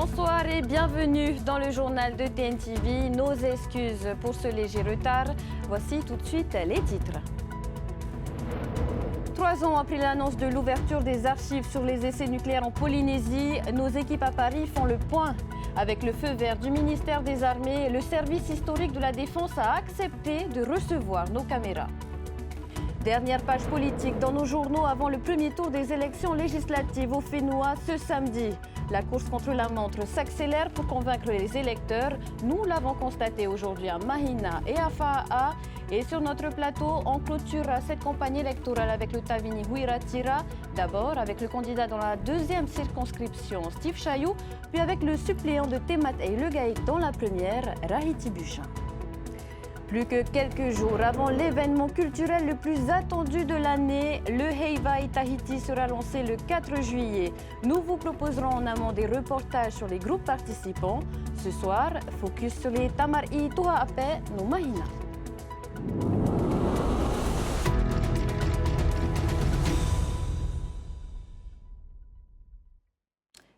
Bonsoir et bienvenue dans le journal de TNTV. Nos excuses pour ce léger retard. Voici tout de suite les titres. 3 ans après l'annonce de l'ouverture des archives sur les essais nucléaires en Polynésie, nos équipes à Paris font le point. Avec le feu vert du ministère des Armées, le service historique de la Défense a accepté de recevoir nos caméras. Dernière page politique dans nos journaux avant le premier tour des élections législatives au Fénois ce samedi. La course contre la montre s'accélère pour convaincre les électeurs. Nous l'avons constaté aujourd'hui à Mahina et à Fa'a. Et sur notre plateau, on clôture cette campagne électorale avec le Tavini Huiratira. D'abord avec le candidat dans la deuxième circonscription, Steve Chayou, puis avec le suppléant de Temat et Le Gaïk dans la première, Rahiti Buchin. Plus que quelques jours avant l'événement culturel le plus attendu de l'année, le Heivaï Tahiti sera lancé le 4 juillet. Nous vous proposerons en amont des reportages sur les groupes participants. Ce soir, focus sur les Tamari Tuhape no Mahina.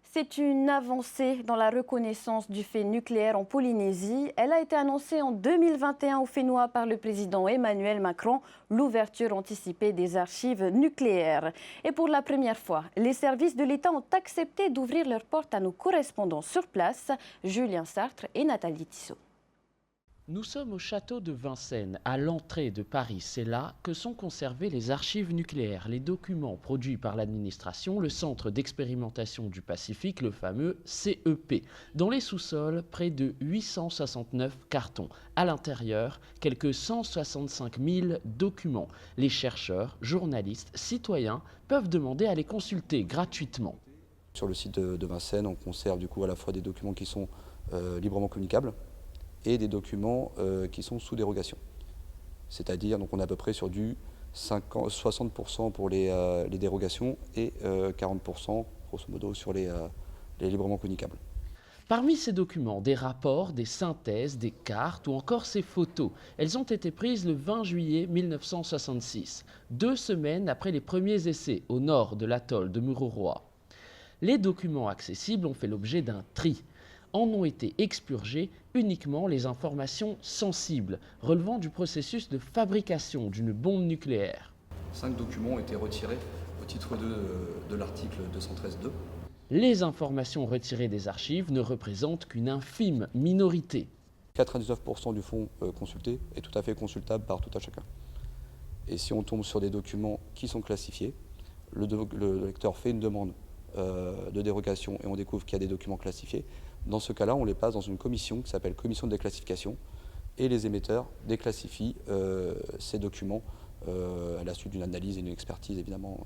C'est une avancée dans la reconnaissance du fait nucléaire en Polynésie. Elle a été annoncée en 2021 au Fénois par le président Emmanuel Macron, l'ouverture anticipée des archives nucléaires. Et pour la première fois, les services de l'État ont accepté d'ouvrir leurs portes à nos correspondants sur place, Julien Sartre et Nathalie Tissot. Nous sommes au château de Vincennes, à l'entrée de Paris. C'est là que sont conservées les archives nucléaires, les documents produits par l'administration, le Centre d'expérimentation du Pacifique, le fameux CEP. Dans les sous-sols, près de 869 cartons. À l'intérieur, quelques 165 000 documents. Les chercheurs, journalistes, citoyens peuvent demander à les consulter gratuitement. Sur le site de Vincennes, on conserve du coup à la fois des documents qui sont librement communicables, et des documents qui sont sous dérogation. C'est-à-dire, donc on est à peu près sur du 60% pour les dérogations et 40% grosso modo sur les librement communicables. Parmi ces documents, des rapports, des synthèses, des cartes ou encore ces photos. Elles ont été prises le 20 juillet 1966, 2 semaines après les premiers essais au nord de l'atoll de Mururoa. Les documents accessibles ont fait l'objet d'un tri. En ont été expurgées uniquement les informations sensibles relevant du processus de fabrication d'une bombe nucléaire. 5 documents ont été retirés au titre de l'article 213.2. Les informations retirées des archives ne représentent qu'une infime minorité. 99% du fonds consulté est tout à fait consultable par tout à chacun. Et si on tombe sur des documents qui sont classifiés, le lecteur fait une demande de dérogation et on découvre qu'il y a des documents classifiés. Dans ce cas-là, on les passe dans une commission qui s'appelle commission de déclassification et les émetteurs déclassifient ces documents à la suite d'une analyse et d'une expertise évidemment.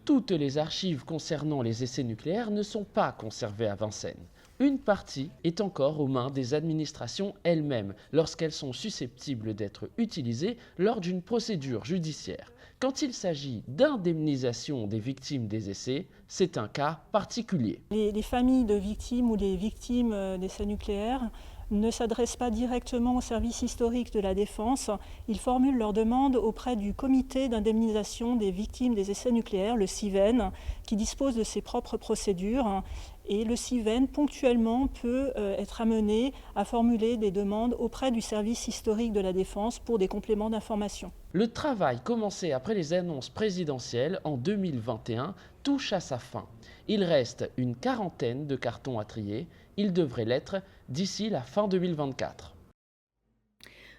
Toutes les archives concernant les essais nucléaires ne sont pas conservées à Vincennes. Une partie est encore aux mains des administrations elles-mêmes lorsqu'elles sont susceptibles d'être utilisées lors d'une procédure judiciaire. Quand il s'agit d'indemnisation des victimes des essais, c'est un cas particulier. Les familles de victimes ou les victimes d'essais nucléaires ne s'adressent pas directement au service historique de la Défense. Ils formulent leur demande auprès du comité d'indemnisation des victimes des essais nucléaires, le CIVEN, qui dispose de ses propres procédures. Et le CIVEN, ponctuellement, peut être amené à formuler des demandes auprès du service historique de la Défense pour des compléments d'information. Le travail commencé après les annonces présidentielles en 2021 touche à sa fin. Il reste une quarantaine de cartons à trier. Il devrait l'être d'ici la fin 2024.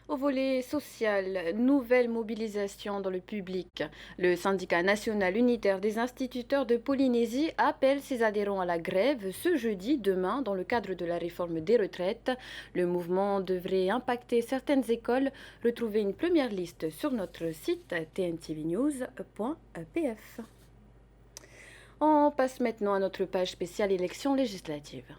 Au volet social, nouvelle mobilisation dans le public. Le syndicat national unitaire des instituteurs de Polynésie appelle ses adhérents à la grève ce jeudi, demain, dans le cadre de la réforme des retraites. Le mouvement devrait impacter certaines écoles. Retrouvez une première liste sur notre site tntvnews.pf. On passe maintenant à notre page spéciale élections législatives.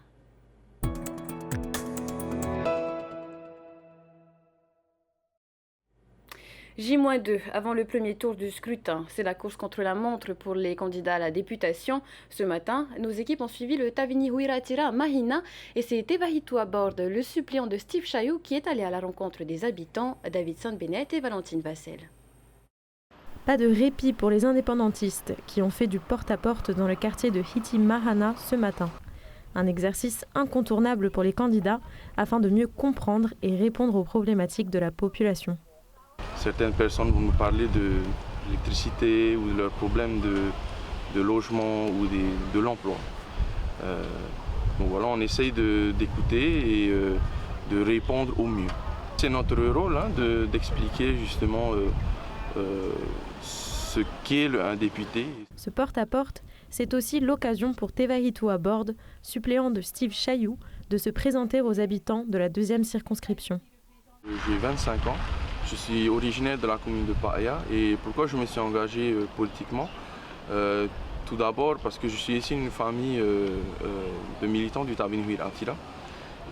J-2 avant le premier tour du scrutin. C'est la course contre la montre pour les candidats à la députation. Ce matin, nos équipes ont suivi le Tavini Huiratira à Mahina et c'est Evahitu à bord, le suppléant de Steve Chayou, qui est allé à la rencontre des habitants, Davidson Bennett et Valentine Vassel. Pas de répit pour les indépendantistes qui ont fait du porte-à-porte dans le quartier de Hiti Mahana ce matin. Un exercice incontournable pour les candidats afin de mieux comprendre et répondre aux problématiques de la population. Certaines personnes vont me parler de l'électricité ou de leurs problèmes de logement ou de l'emploi. Donc voilà, on essaye d'écouter et de répondre au mieux. C'est notre rôle d'expliquer justement ce qu'est un député. Ce porte-à-porte, c'est aussi l'occasion pour Tevahitou Abord, suppléant de Steve Chayou, de se présenter aux habitants de la 2e circonscription. J'ai 25 ans, je suis originaire de la commune de Paaya et pourquoi je me suis engagé politiquement tout d'abord parce que je suis ici d'une famille de militants du Tavini Huir Attila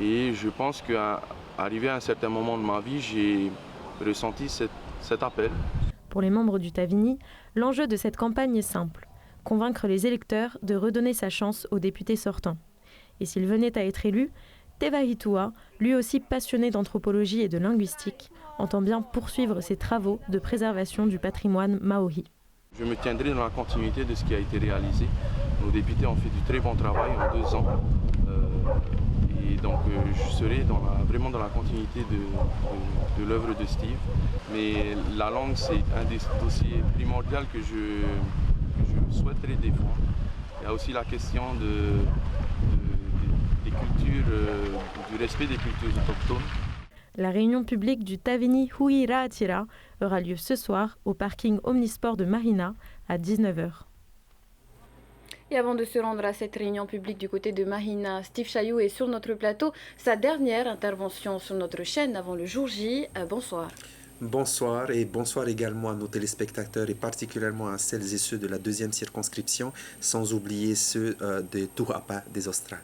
et je pense qu'arrivé à un certain moment de ma vie, j'ai ressenti cet appel. Pour les membres du Tavini, l'enjeu de cette campagne est simple, convaincre les électeurs de redonner sa chance aux députés sortants. Et s'il venait à être élu, Tevahitoua, lui aussi passionné d'anthropologie et de linguistique, entend bien poursuivre ses travaux de préservation du patrimoine maori. Je me tiendrai dans la continuité de ce qui a été réalisé. Nos députés ont fait du très bon travail en 2 ans. Et donc je serai vraiment dans la continuité de l'œuvre de Steve. Mais la langue, c'est un des dossiers primordiaux que je souhaiterais défendre. Il y a aussi la question des cultures, du respect des cultures autochtones. La réunion publique du Tavini Huira Attila aura lieu ce soir au parking Omnisport de Mahina à 19h. Et avant de se rendre à cette réunion publique du côté de Mahina, Steve Chayou est sur notre plateau. Sa dernière intervention sur notre chaîne avant le jour J. Bonsoir. Bonsoir et bonsoir également à nos téléspectateurs et particulièrement à celles et ceux de la 2e circonscription, sans oublier ceux de Tuhapa des Australes.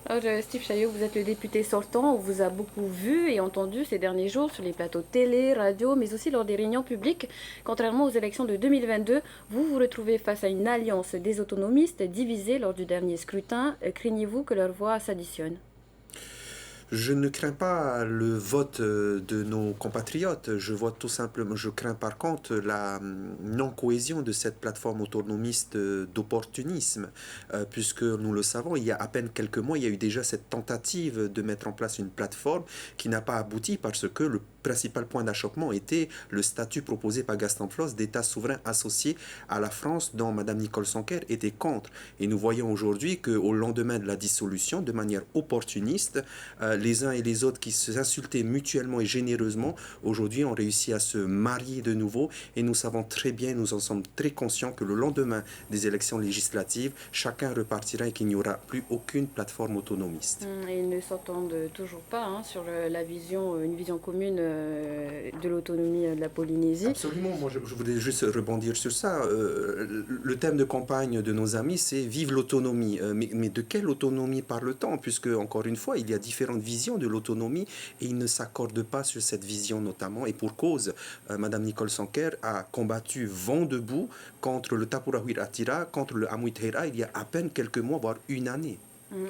Alors, Steve Chayou, vous êtes le député sortant. On vous a beaucoup vu et entendu ces derniers jours sur les plateaux télé, radio, mais aussi lors des réunions publiques. Contrairement aux élections de 2022, vous vous retrouvez face à une alliance des autonomistes divisée lors du dernier scrutin. Craignez-vous que leur voix s'additionne ? Je ne crains pas le vote de nos compatriotes. Je crains par contre la non-cohésion de cette plateforme autonomiste d'opportunisme, puisque nous le savons, il y a à peine quelques mois, il y a eu déjà cette tentative de mettre en place une plateforme qui n'a pas abouti parce que le principal point d'achoppement était le statut proposé par Gaston Flosse d'État souverain associé à la France, dont Mme Nicole Sonker était contre. Et nous voyons aujourd'hui qu'au lendemain de la dissolution, de manière opportuniste, les uns et les autres qui s'insultaient mutuellement et généreusement, aujourd'hui ont réussi à se marier de nouveau. Et nous savons très bien, nous en sommes très conscients que le lendemain des élections législatives, chacun repartira et qu'il n'y aura plus aucune plateforme autonomiste. Et ils ne s'entendent toujours pas sur la vision, une vision commune de l'autonomie de la Polynésie. Absolument, moi je voulais juste rebondir sur ça. Le thème de campagne de nos amis, c'est « Vive l'autonomie ». Mais de quelle autonomie parle-t-on? Puisque, encore une fois, il y a différentes visions de l'autonomie et ils ne s'accordent pas sur cette vision notamment. Et pour cause, Mme Nicole Sonker a combattu vent debout contre le Tapura Huir Attila, contre le Amuit Hera, il y a à peine quelques mois, voire une année.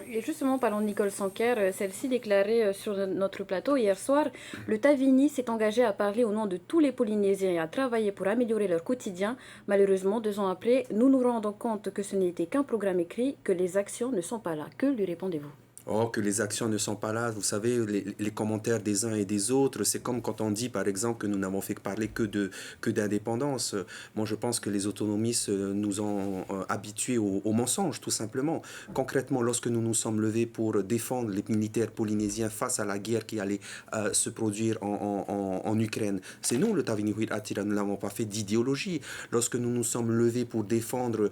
Et justement, parlant de Nicole Sonker, celle-ci déclarait sur notre plateau hier soir, le Tavini s'est engagé à parler au nom de tous les Polynésiens et à travailler pour améliorer leur quotidien. Malheureusement, 2 ans après, nous nous rendons compte que ce n'était qu'un programme écrit, que les actions ne sont pas là. Que lui répondez-vous ? Oh, que les actions ne sont pas là. Vous savez, les commentaires des uns et des autres, c'est comme quand on dit, par exemple, que nous n'avons fait parler que d'indépendance. Moi, je pense que les autonomistes nous ont habitués au mensonge, tout simplement. Concrètement, lorsque nous nous sommes levés pour défendre les militaires polynésiens face à la guerre qui allait se produire en Ukraine, c'est nous, le Tavini Huir Attila, nous ne l'avons pas fait d'idéologie. Lorsque nous nous sommes levés pour défendre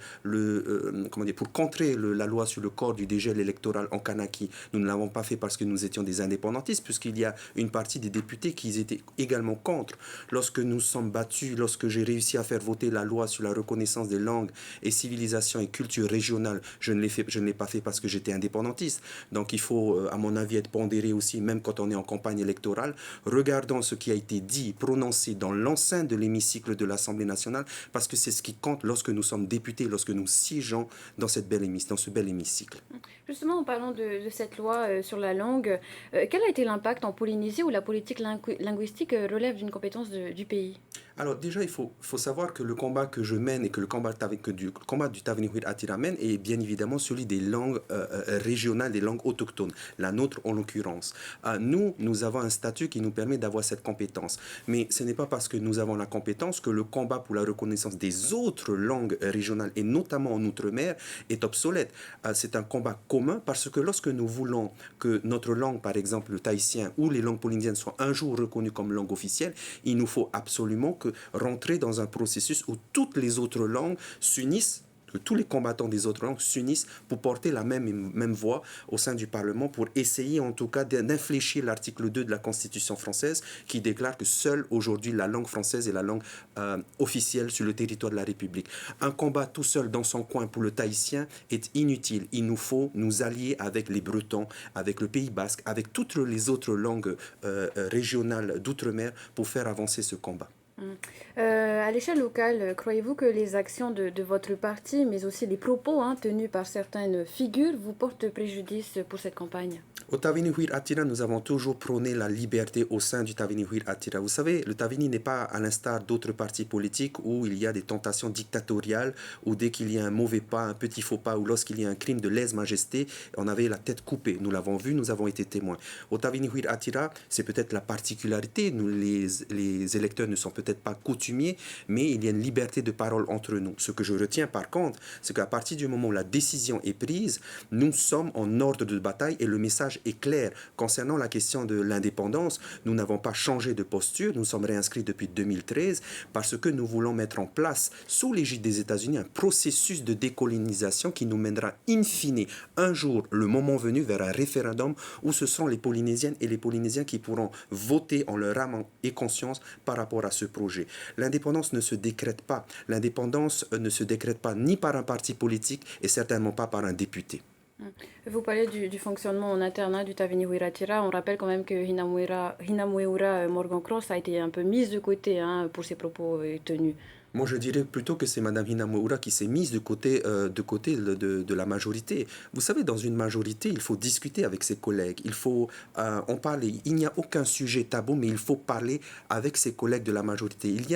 pour contrer la loi sur le corps du dégel électoral en Kanaki, nous ne l'avons pas fait parce que nous étions des indépendantistes, puisqu'il y a une partie des députés qui étaient également contre. Lorsque nous sommes battus, lorsque j'ai réussi à faire voter la loi sur la reconnaissance des langues et civilisations et cultures régionales, je ne l'ai pas fait parce que j'étais indépendantiste. Donc il faut, à mon avis, être pondéré aussi, même quand on est en campagne électorale. Regardons ce qui a été dit, prononcé dans l'enceinte de l'hémicycle de l'Assemblée nationale, parce que c'est ce qui compte lorsque nous sommes députés, lorsque nous siégeons dans ce bel hémicycle. Justement, en parlant de cette loi sur la langue, quel a été l'impact en Polynésie où la politique linguistique relève d'une compétence du pays ? Alors déjà, il faut savoir que le combat que je mène et que le combat du Tavenihouir Attira mène est bien évidemment celui des langues régionales, des langues autochtones, la nôtre en l'occurrence. Nous avons un statut qui nous permet d'avoir cette compétence. Mais ce n'est pas parce que nous avons la compétence que le combat pour la reconnaissance des autres langues régionales, et notamment en Outre-mer, est obsolète. C'est un combat commun parce que lorsque nous voulons que notre langue, par exemple le tahitien ou les langues polynésiennes, soient un jour reconnues comme langue officielle, il nous faut absolument rentrer dans un processus où toutes les autres langues s'unissent, que tous les combattants des autres langues s'unissent pour porter la même voix au sein du Parlement, pour essayer en tout cas d'infléchir l'article 2 de la Constitution française qui déclare que seule aujourd'hui la langue française est la langue officielle sur le territoire de la République. Un combat tout seul dans son coin pour le tahitien est inutile. Il nous faut nous allier avec les Bretons, avec le Pays Basque, avec toutes les autres langues régionales d'outre-mer pour faire avancer ce combat. À l'échelle locale, croyez-vous que les actions de votre parti, mais aussi les propos tenus par certaines figures, vous portent préjudice pour cette campagne ? Au Tavenihouir Attira, nous avons toujours prôné la liberté au sein du Tavenihouir Attira. Vous savez, le Tavini n'est pas à l'instar d'autres partis politiques où il y a des tentations dictatoriales, où dès qu'il y a un mauvais pas, un petit faux pas, ou lorsqu'il y a un crime de lèse-majesté, on avait la tête coupée. Nous l'avons vu, nous avons été témoins. Au Tavenihouir Attira, c'est peut-être la particularité. Les électeurs ne sont peut-être pas coutumiers, mais il y a une liberté de parole entre nous. Ce que je retiens par contre, c'est qu'à partir du moment où la décision est prise, nous sommes en ordre de bataille et le message est clair. Concernant la question de l'indépendance, nous n'avons pas changé de posture, nous sommes réinscrits depuis 2013 parce que nous voulons mettre en place, sous l'égide des États-Unis, un processus de décolonisation qui nous mènera in fine, un jour, le moment venu, vers un référendum où ce sont les Polynésiennes et les Polynésiens qui pourront voter en leur âme et conscience par rapport à ce projet. L'indépendance ne se décrète pas. L'indépendance ne se décrète pas ni par un parti politique et certainement pas par un député. Vous parlez du fonctionnement en interne du Tavenihouir Attira. On rappelle quand même que Hinamueura Morgan Cross a été un peu mise de côté pour ses propos tenus. Moi, je dirais plutôt que c'est Mme Hinamueura qui s'est mise de côté de la majorité. Vous savez, dans une majorité, il faut discuter avec ses collègues. Il faut en parler. Il n'y a aucun sujet tabou, mais il faut parler avec ses collègues de la majorité. Il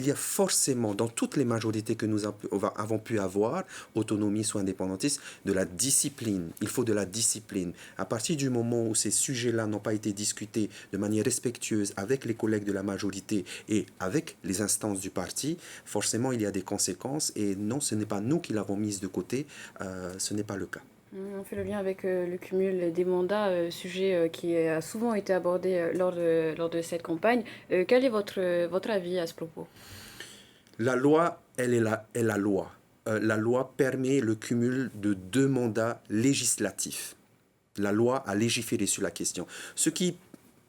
y a forcément, dans toutes les majorités que nous avons pu avoir, autonomistes ou indépendantistes, de la discipline. Il faut de la discipline. À partir du moment où ces sujets-là n'ont pas été discutés de manière respectueuse avec les collègues de la majorité et avec les instances du parti, forcément, il y a des conséquences et non, ce n'est pas nous qui l'avons mise de côté, ce n'est pas le cas. On fait le lien avec le cumul des mandats, sujet qui a souvent été abordé lors de cette campagne. Quel est votre avis à ce propos ? La loi, elle est la loi. La loi permet le cumul de 2 mandats législatifs. La loi a légiféré sur la question.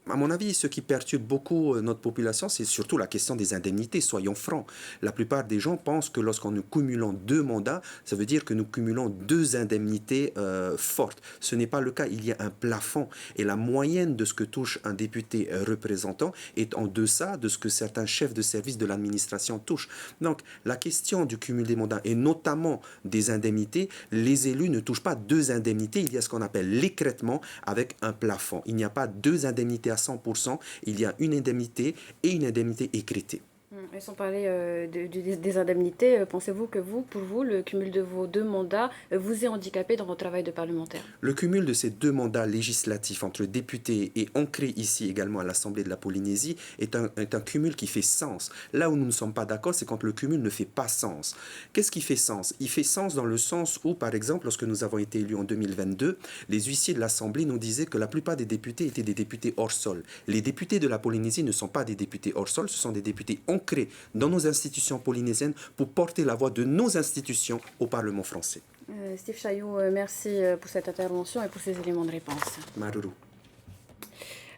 À mon avis, ce qui perturbe beaucoup notre population, c'est surtout la question des indemnités, soyons francs. La plupart des gens pensent que lorsqu'on nous cumulons 2 mandats, ça veut dire que nous cumulons 2 indemnités fortes. Ce n'est pas le cas, il y a un plafond. Et la moyenne de ce que touche un député représentant est en deçà de ce que certains chefs de service de l'administration touchent. Donc, la question du cumul des mandats, et notamment des indemnités, les élus ne touchent pas 2 indemnités, il y a ce qu'on appelle l'écrêtement avec un plafond. Il n'y a pas 2 indemnités à 100%, il y a une indemnité et une indemnité écrétée. Et sans parler des indemnités, pensez-vous que pour vous, le cumul de vos 2 mandats vous est handicapé dans votre travail de parlementaire ? Le cumul de ces 2 mandats législatifs entre députés et ancrés ici également à l'Assemblée de la Polynésie est un cumul qui fait sens. Là où nous ne sommes pas d'accord, c'est quand le cumul ne fait pas sens. Qu'est-ce qui fait sens ? Il fait sens dans le sens où, par exemple, lorsque nous avons été élus en 2022, les huissiers de l'Assemblée nous disaient que la plupart des députés étaient des députés hors sol. Les députés de la Polynésie ne sont pas des députés hors sol, ce sont des députés ancrés dans nos institutions polynésiennes pour porter la voix de nos institutions au Parlement français. Steve Chailloux, merci pour cette intervention et pour ces éléments de réponse. Maruru.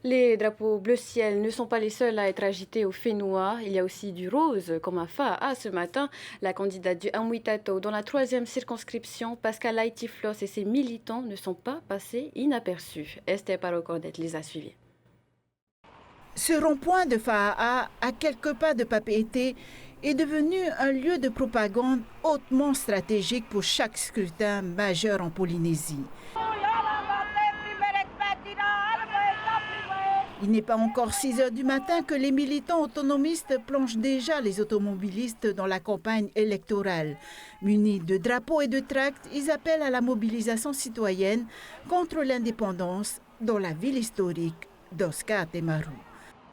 Les drapeaux bleu ciel ne sont pas les seuls à être agités au Fénois. Il y a aussi du rose, comme à Fa'a ce matin. La candidate du Amwitato dans la 3e circonscription, Pascal Aitiflos et ses militants ne sont pas passés inaperçus. Esther Parocordet les a suivis. Ce rond-point de Fa'a, à quelques pas de Papeete, est devenu un lieu de propagande hautement stratégique pour chaque scrutin majeur en Polynésie. Il n'est pas encore 6 heures du matin que les militants autonomistes plongent déjà les automobilistes dans la campagne électorale. Munis de drapeaux et de tracts, ils appellent à la mobilisation citoyenne contre l'indépendance dans la ville historique d'Oscar Temaru.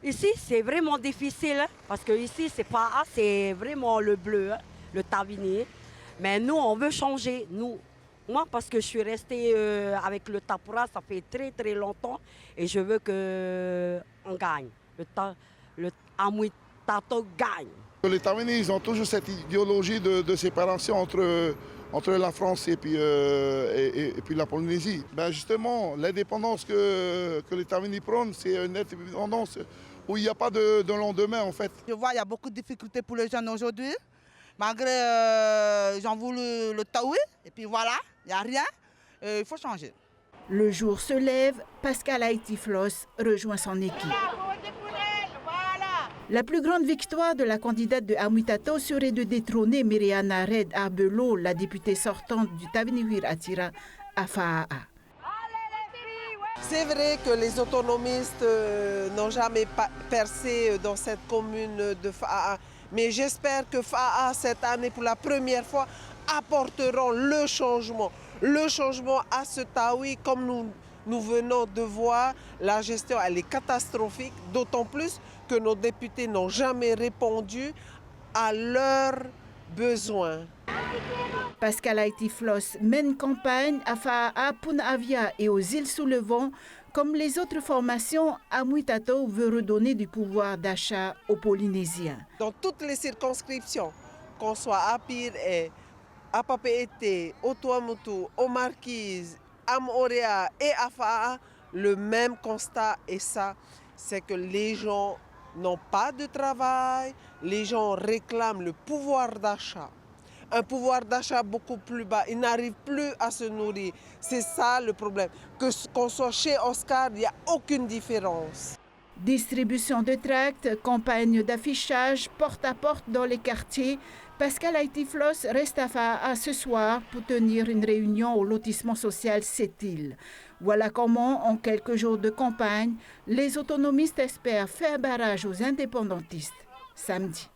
Ici, c'est vraiment difficile parce que ici, c'est pas c'est vraiment le bleu, le Tavini. Mais nous, on veut changer. Moi, parce que je suis restée avec le Tapura, ça fait très très longtemps et je veux qu'on gagne. Le Amwitato gagne. Les Tavini, ils ont toujours cette idéologie de séparation entre la France et puis la Polynésie. Ben justement, l'indépendance que les Tavini prônent, c'est une indépendance où il n'y a pas de lendemain en fait. Je vois qu'il y a beaucoup de difficultés pour les jeunes aujourd'hui. Malgré ils ont voulu le taoué, et puis voilà, il n'y a rien, il faut changer. Le jour se lève, Pascal Haïti-Floss rejoint son équipe. La plus grande victoire de la candidate de Amwitato serait de détrôner Myriana Red Arbelo, la députée sortante du Tavenehuir Atira, à Fa'a'a. C'est vrai que les autonomistes n'ont jamais percé dans cette commune de Fa'a'a. Mais j'espère que Fa'a'a, cette année, pour la première fois, apporteront le changement à ce Taoui. Comme nous venons de voir, la gestion elle est catastrophique, d'autant plus que nos députés n'ont jamais répondu à leurs besoins. Pascal Haïti-Floss mène campagne à Fa'a'a, Punavia et aux îles sous le vent. Comme les autres formations, Amwitato veut redonner du pouvoir d'achat aux Polynésiens. Dans toutes les circonscriptions, qu'on soit à Pire, à Papeete, au Tuamotu, aux Marquises, à Moorea et à Fa'a'a, le même constat est ça, c'est que les gens n'ont pas de travail, les gens réclament le pouvoir d'achat. Un pouvoir d'achat beaucoup plus bas. Ils n'arrivent plus à se nourrir. C'est ça le problème. Qu'on soit chez Oscar, il n'y a aucune différence. Distribution de tracts, campagne d'affichage, porte à porte dans les quartiers. Pascal Haïti-Floss reste à Fa'a'a ce soir pour tenir une réunion au lotissement social Sept-Îles. Voilà comment, en quelques jours de campagne, les autonomistes espèrent faire barrage aux indépendantistes samedi.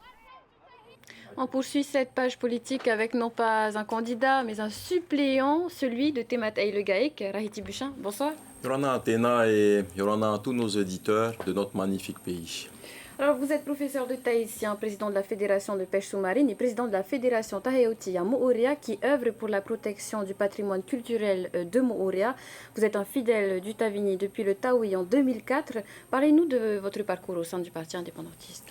On poursuit cette page politique avec non pas un candidat, mais un suppléant, celui de Tematei Le Gaïk. Rahiti Buchin, bonsoir. Yorana Athéna et Yorana à tous nos auditeurs de notre magnifique pays. Alors, vous êtes professeur de tahitien, président de la Fédération de pêche sous-marine et président de la Fédération Taheoti à Moorea qui œuvre pour la protection du patrimoine culturel de Moorea. Vous êtes un fidèle du Tavini depuis le Taoui en 2004. Parlez-nous de votre parcours au sein du Parti indépendantiste.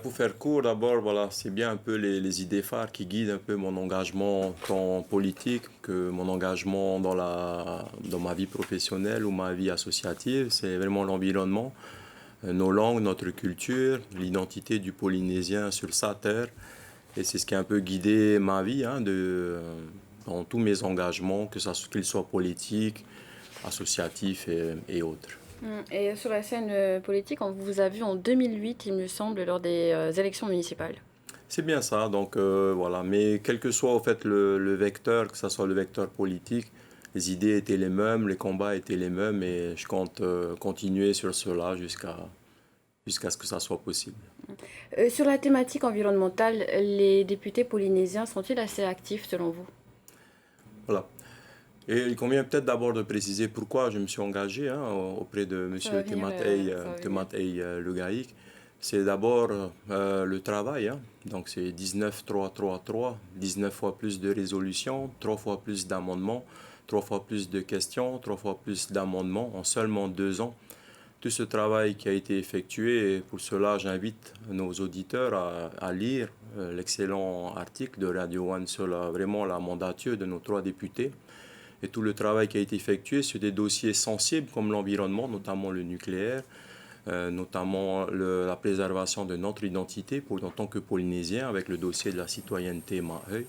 Pour faire court, d'abord, voilà, c'est bien un peu les idées phares qui guident un peu mon engagement tant politique que mon engagement dans ma vie professionnelle ou ma vie associative. C'est vraiment l'environnement, nos langues, notre culture, l'identité du Polynésien sur sa terre. Et c'est ce qui a un peu guidé ma vie dans tous mes engagements, qu'ils soient politiques, associatifs et autres. Et sur la scène politique, on vous a vu en 2008, il me semble, lors des élections municipales. C'est bien ça, donc voilà. Mais quel que soit au fait le vecteur, que ce soit le vecteur politique, les idées étaient les mêmes, les combats étaient les mêmes et je compte continuer sur cela jusqu'à ce que ça soit possible. Sur la thématique environnementale, les députés polynésiens sont-ils assez actifs selon vous? Voilà. Et il convient peut-être d'abord de préciser pourquoi je me suis engagé auprès de M. Tematei Le Gaïk. C'est d'abord le travail. Donc c'est 19-3-3-3, 19 fois plus de résolutions, 3 fois plus d'amendements, 3 fois plus de questions, 3 fois plus d'amendements en seulement 2 ans. Tout ce travail qui a été effectué, et pour cela j'invite nos auditeurs à lire l'excellent article de Radio One sur vraiment la mandature de nos 3 députés. Et tout le travail qui a été effectué sur des dossiers sensibles comme l'environnement, notamment le nucléaire, notamment la préservation de notre identité en tant que Polynésien avec le dossier de la citoyenneté Maheu.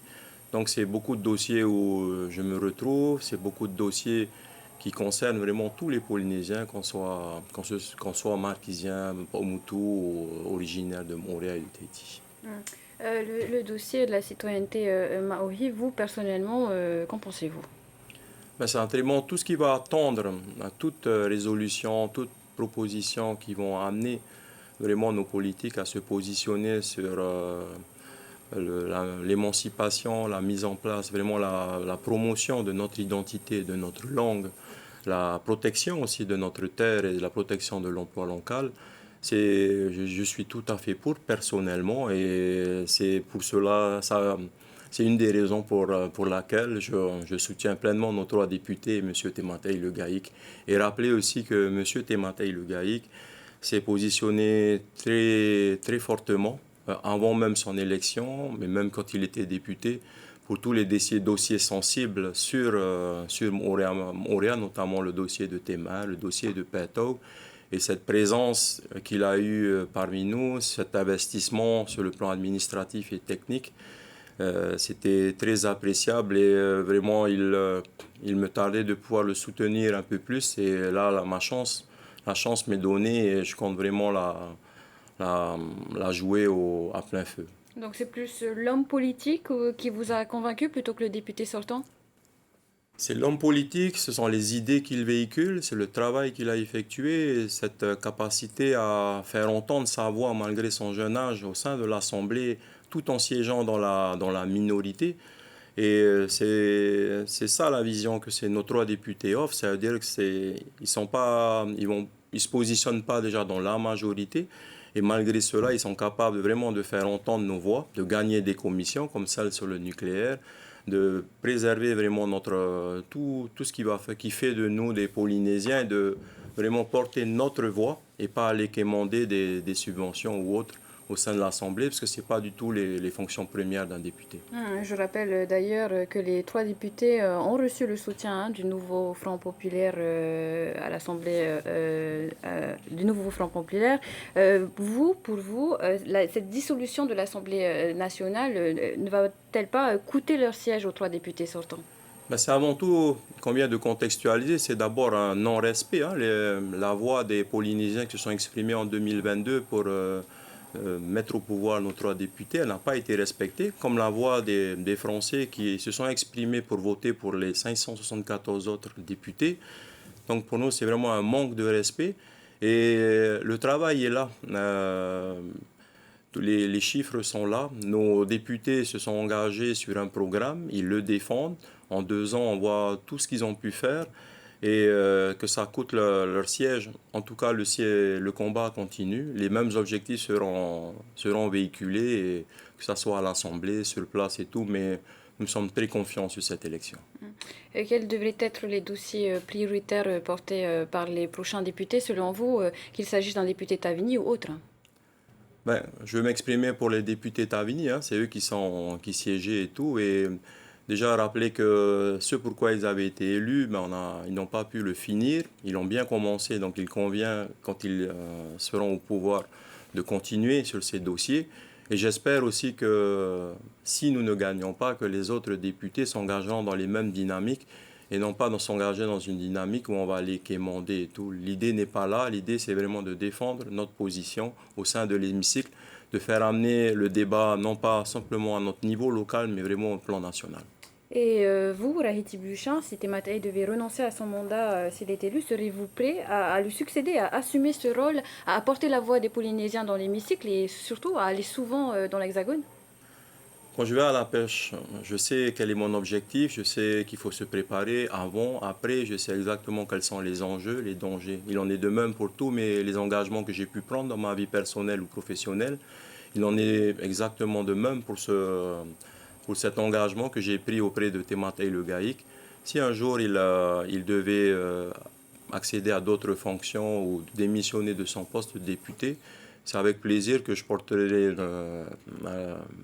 Donc c'est beaucoup de dossiers où je me retrouve, c'est beaucoup de dossiers qui concernent vraiment tous les Polynésiens, qu'on soit marquisien, Paumotu ou originaire de Moorea et de Tahiti. Le dossier de la citoyenneté Maohi, vous personnellement, qu'en pensez-vous? C'est vraiment tout ce qui va attendre à toute résolution, propositions qui vont amener vraiment nos politiques à se positionner sur l'émancipation, la mise en place, vraiment la promotion de notre identité, de notre langue, la protection aussi de notre terre et la protection de l'emploi local. Je suis tout à fait pour personnellement, et c'est pour cela, c'est une des raisons pour laquelle je soutiens pleinement nos 3 députés, M. Temateï Le Gaïk. Et rappeler aussi que M. Temateï Le Gaïk s'est positionné très, très fortement avant même son élection, mais même quand il était député, pour tous les dossiers sensibles sur Moorea, notamment le dossier de Tema, le dossier de Peto. Et cette présence qu'il a eue parmi nous, cet investissement sur le plan administratif et technique, c'était très appréciable, et vraiment il me tardait de pouvoir le soutenir un peu plus. Et là, la chance m'est donnée, et je compte vraiment la jouer à plein feu. Donc c'est plus l'homme politique qui vous a convaincu plutôt que le député sortant? C'est l'homme politique, ce sont les idées qu'il véhicule, c'est le travail qu'il a effectué, cette capacité à faire entendre sa voix malgré son jeune âge au sein de l'Assemblée, tout en siégeant dans la minorité. Et c'est ça la vision que nos 3 députés offrent, c'est-à-dire qu'ils ne se positionnent pas déjà dans la majorité, et malgré cela, ils sont capables vraiment de faire entendre nos voix, de gagner des commissions comme celle sur le nucléaire, de préserver vraiment tout ce qui fait de nous des Polynésiens, et de vraiment porter notre voix et pas aller quémander des subventions ou autres au sein de l'Assemblée, parce que ce n'est pas du tout les fonctions premières d'un député. Je rappelle d'ailleurs que les 3 députés ont reçu le soutien du nouveau Front populaire à l'Assemblée, du nouveau Front populaire. Pour vous, cette dissolution de l'Assemblée nationale ne va-t-elle pas coûter leur siège aux 3 députés sortants? C'est avant tout, convient de contextualiser, c'est d'abord un non-respect. La voix des Polynésiens qui se sont exprimés en 2022 pour mettre au pouvoir nos 3 députés, elle n'a pas été respectée, comme la voix des Français qui se sont exprimés pour voter pour les 574 autres députés. Donc pour nous, c'est vraiment un manque de respect. Et le travail est là. Les chiffres sont là. Nos députés se sont engagés sur un programme, ils le défendent. En 2 ans, on voit tout ce qu'ils ont pu faire, et que ça coûte leur siège. En tout cas, le combat continue. Les mêmes objectifs seront véhiculés, et que ce soit à l'Assemblée, sur place et tout, mais nous sommes très confiants sur cette élection. Et quels devraient être les dossiers prioritaires portés par les prochains députés, selon vous, qu'il s'agisse d'un député Tavini ou autre? Je vais m'exprimer pour les députés Tavini, c'est eux qui siégeaient et tout. Et déjà rappeler que ce pourquoi ils avaient été élus, ils n'ont pas pu le finir. Ils ont bien commencé, donc il convient, quand ils seront au pouvoir, de continuer sur ces dossiers. Et j'espère aussi que si nous ne gagnons pas, que les autres députés s'engageront dans les mêmes dynamiques, et non pas s'engager dans une dynamique où on va les quémander et tout. L'idée n'est pas là, l'idée c'est vraiment de défendre notre position au sein de l'hémicycle, de faire amener le débat non pas simplement à notre niveau local, mais vraiment au plan national. Et vous, Rahiti Buchan, si Temateï devait renoncer à son mandat s'il est élu, serez-vous prêt à lui succéder, à assumer ce rôle, à apporter la voix des Polynésiens dans l'hémicycle et surtout à aller souvent dans l'Hexagone? Quand je vais à la pêche, je sais quel est mon objectif, je sais qu'il faut se préparer avant, après, je sais exactement quels sont les enjeux, les dangers. Il en est de même pour tous les engagements que j'ai pu prendre dans ma vie personnelle ou professionnelle. Il en est exactement de même pour cet engagement que j'ai pris auprès de Temateï Le Gaïk. Si un jour il devait accéder à d'autres fonctions ou démissionner de son poste de député, c'est avec plaisir que je porterai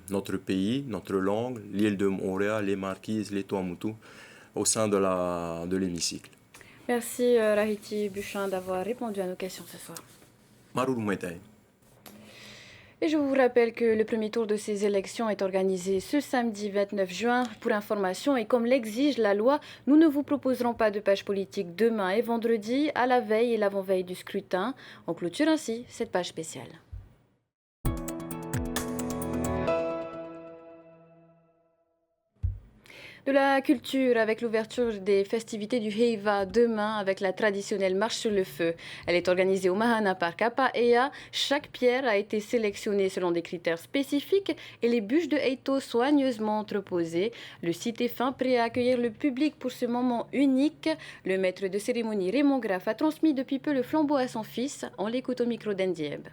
notre pays, notre langue, l'île de Moorea, les Marquises, les Tuamotu, au sein de l'hémicycle. Merci Rahiti Buchan d'avoir répondu à nos questions ce soir. Maruru Maitai. Et je vous rappelle que le premier tour de ces élections est organisé ce samedi 29 juin. Pour information, et comme l'exige la loi, nous ne vous proposerons pas de page politique demain et vendredi, à la veille et l'avant-veille du scrutin. On clôture ainsi cette page spéciale. De la culture avec l'ouverture des festivités du Heiva demain avec la traditionnelle marche sur le feu. Elle est organisée au Mahana Park à Paea. Chaque pierre a été sélectionnée selon des critères spécifiques et les bûches de Eito soigneusement entreposées. Le site est fin prêt à accueillir le public pour ce moment unique. Le maître de cérémonie Raymond Graff a transmis depuis peu le flambeau à son fils. On l'écoute au micro d'Endieb.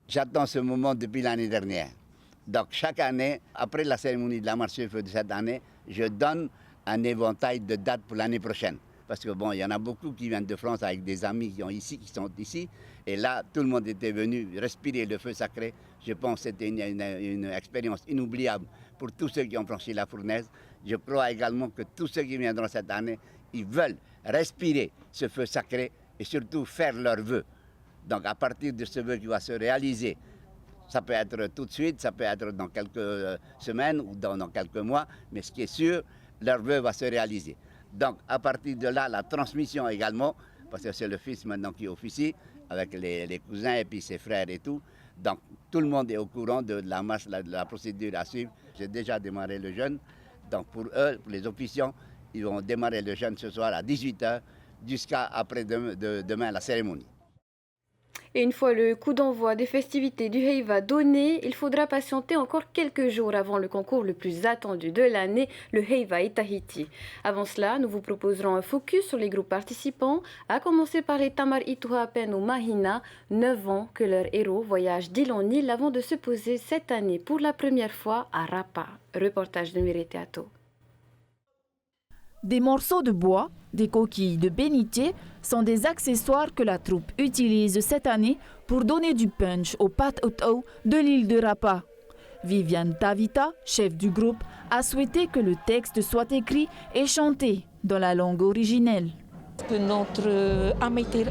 J'attends ce moment depuis l'année dernière. Donc chaque année, après la cérémonie de la marche sur le feu de cette année, je donne un éventail de dates pour l'année prochaine. Parce que bon, il y en a beaucoup qui viennent de France avec des amis qui sont ici. Et là, tout le monde était venu respirer le feu sacré. Je pense que c'était une expérience inoubliable pour tous ceux qui ont franchi la fournaise. Je crois également que tous ceux qui viendront cette année, ils veulent respirer ce feu sacré et surtout faire leurs vœux. Donc à partir de ce vœu qui va se réaliser, ça peut être tout de suite, ça peut être dans quelques semaines ou dans quelques mois, mais ce qui est sûr, leur vœu va se réaliser. Donc à partir de là, la transmission également, parce que c'est le fils maintenant qui officie, avec les cousins et puis ses frères et tout. Donc tout le monde est au courant de la marche, de la procédure à suivre. J'ai déjà démarré le jeûne. Donc pour eux, pour les officiants, ils vont démarrer le jeûne ce soir à 18h jusqu'à après demain la cérémonie. Et une fois le coup d'envoi des festivités du Heiva donné, il faudra patienter encore quelques jours avant le concours le plus attendu de l'année, le Heiva et Tahiti. Avant cela, nous vous proposerons un focus sur les groupes participants, à commencer par les Tamar Ituhapen ou Mahina, 9 ans que leurs héros voyagent d'île en île avant de se poser cette année pour la première fois à Rapa. Reportage de Mireille Teato. Des morceaux de bois, des coquilles de bénitier sont des accessoires que la troupe utilise cette année pour donner du punch aux pâtes au de l'île de Rapa. Viviane Tavita, chef du groupe, a souhaité que le texte soit écrit et chanté dans la langue originelle. Notre amateur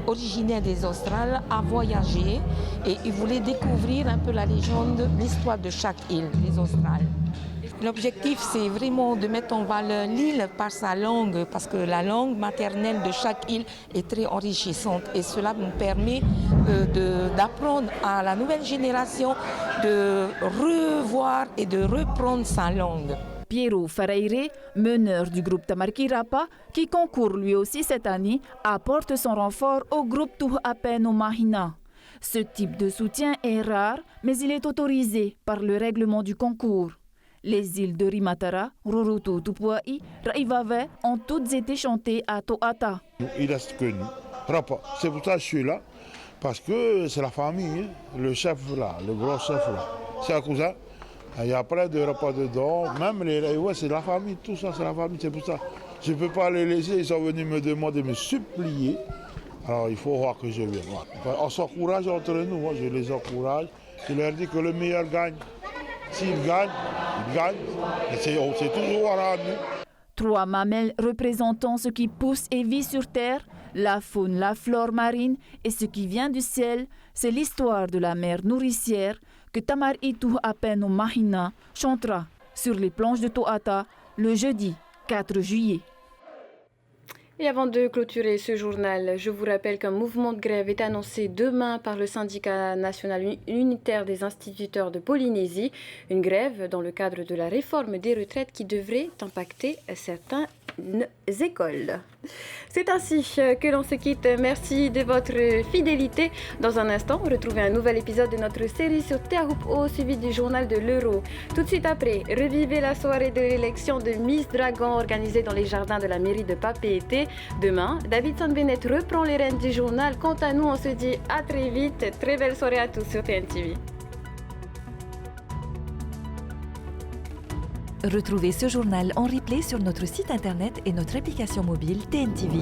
originaire des Australes a voyagé et il voulait découvrir un peu la légende, l'histoire de chaque île des Australes. L'objectif, c'est vraiment de mettre en valeur l'île par sa langue, parce que la langue maternelle de chaque île est très enrichissante. Et cela nous permet d'apprendre à la nouvelle génération de revoir et de reprendre sa langue. Piero Ferreira, meneur du groupe Tamarki Rapa, qui concourt lui aussi cette année, apporte son renfort au groupe Tuhapen au Mahina. Ce type de soutien est rare, mais il est autorisé par le règlement du concours. Les îles de Rimatara, Rurutu, Tupuai, Raivave ont toutes été chantées à Toata. Il reste que nous, Rapa. C'est pour ça que je suis là, parce que c'est la famille, hein. Le chef là, le gros chef là, c'est un cousin. Il y a plein de repas dedans, même c'est la famille, tout ça c'est la famille, c'est pour ça. Je ne peux pas les laisser, ils sont venus me demander, me supplier. Alors il faut voir que je vienne. On s'encourage entre nous, moi, je les encourage, je leur dis que le meilleur gagne. S'ils gagnent, ils gagnent. Et c'est toujours à nous. 3 mamelles représentant ce qui pousse et vit sur Terre, la faune, la flore marine et ce qui vient du ciel, c'est l'histoire de la mer nourricière que Tamar Ituhapen au Mahina chantera sur les planches de Toata le jeudi 4 juillet. Et avant de clôturer ce journal, je vous rappelle qu'un mouvement de grève est annoncé demain par le syndicat national unitaire des instituteurs de Polynésie. Une grève dans le cadre de la réforme des retraites qui devrait impacter certaines écoles. C'est ainsi que l'on se quitte. Merci de votre fidélité. Dans un instant, retrouvez un nouvel épisode de notre série sur Te Ahupu'o suivi du journal de l'Euro. Tout de suite après, revivez la soirée de l'élection de Miss Dragon organisée dans les jardins de la mairie de Papeete. Demain, David Sanbenet reprend les rênes du journal. Quant à nous, on se dit à très vite. Très belle soirée à tous sur TNTV. Retrouvez ce journal en replay sur notre site internet et notre application mobile TNTV.